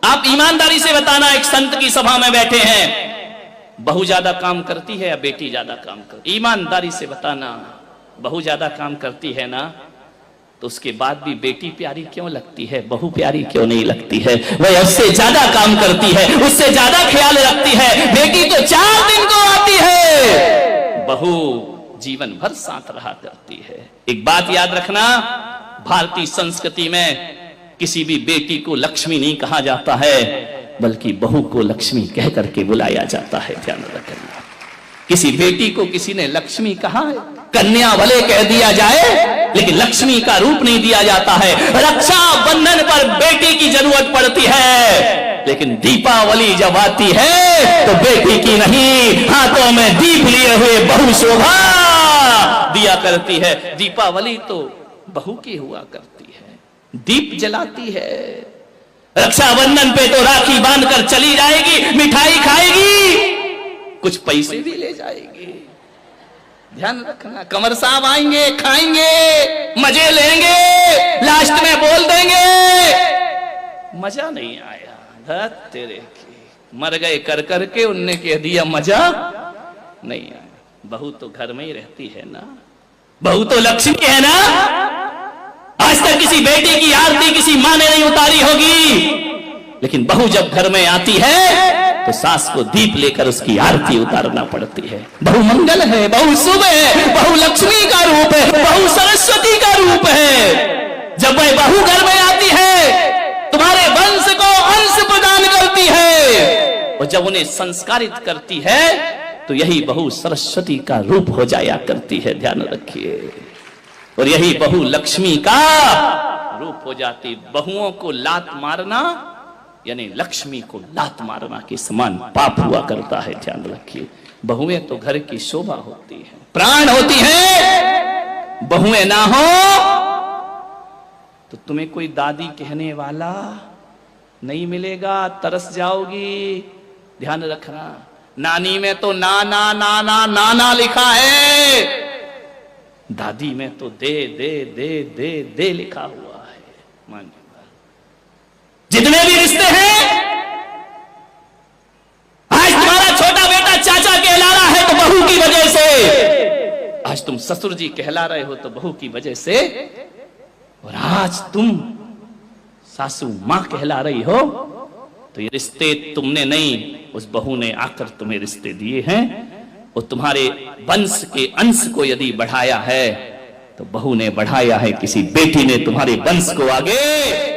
आप ईमानदारी से बताना, एक संत की सभा में बैठे हैं, बहू ज्यादा काम करती है या बेटी ज्यादा काम करती? ईमानदारी से बताना, बहू ज्यादा काम करती है ना, तो उसके बाद भी बेटी प्यारी क्यों लगती है, बहू प्यारी क्यों नहीं लगती है? वह उससे ज्यादा काम करती है, उससे ज्यादा ख्याल रखती है। बेटी तो 4 दिन को आती है, बहू जीवन भर साथ रहा करती है। एक बात याद रखना, भारतीय संस्कृति में किसी भी बेटी को लक्ष्मी नहीं कहा जाता है, बल्कि बहू को लक्ष्मी कह करके बुलाया जाता है। ध्यान रखना, किसी बेटी को किसी ने लक्ष्मी कहा है? कन्या भले कह दिया जाए, लेकिन लक्ष्मी का रूप नहीं दिया जाता है। रक्षा बंधन पर बेटी की जरूरत पड़ती है, लेकिन दीपावली जब आती है तो बेटी की नहीं, हाथों में दीप लिए हुए बहू शोभा दिया करती है। दीपावली तो बहू की हुआ करती है, दीप जलाती है। रक्षाबंधन पे तो राखी बांधकर चली जाएगी, मिठाई खाएगी, कुछ पैसे भी ले जाएगी। ध्यान रखना, कंवर साहब आएंगे, खाएंगे, मजे लेंगे, लास्ट में बोल देंगे मजा नहीं आया, धत तेरे की, मर गए कर करके, उनने कह दिया मजा नहीं आया। बहू तो घर में ही रहती है ना, बहू तो लक्ष्मी है ना। आज तक किसी बेटी की आरती किसी मां ने नहीं उतारी होगी, लेकिन बहू जब घर में आती है तो सास को दीप लेकर उसकी आरती उतारना पड़ती है। बहू मंगल है, बहू शुभ है, बहू लक्ष्मी का रूप है, बहू सरस्वती का रूप है। जब वह बहू घर में आती है, तुम्हारे वंश को अंश प्रदान करती है, और जब उन्हें संस्कारित करती है तो यही बहू सरस्वती का रूप हो जाया करती है। ध्यान रखिए, और यही बहू लक्ष्मी का रूप हो जाती। बहुओं को लात मारना यानी लक्ष्मी को लात मारना के समान पाप हुआ करता है। ध्यान रखिए, बहुएं तो घर की शोभा होती है, प्राण होती है। बहुएं ना हो तो तुम्हें कोई दादी कहने वाला नहीं मिलेगा, तरस जाओगी। ध्यान रखना, नानी में तो ना ना ना ना ना ना लिखा है, दादी में तो दे दे दे दे दे लिखा हुआ है। मान जितने भी रिश्ते हैं, आज तुम्हारा छोटा बेटा चाचा कहला रहा है तो बहू की वजह से, आज तुम ससुर जी कहला रहे हो तो बहू की वजह से, और आज तुम सासू मां कहला रही हो तो ये रिश्ते तुमने नहीं, उस बहू ने आकर तुम्हें रिश्ते दिए हैं। और तुम्हारे वंश के अंश को यदि बढ़ाया है तो बहू ने बढ़ाया है, किसी बेटी ने तुम्हारे वंश को आगे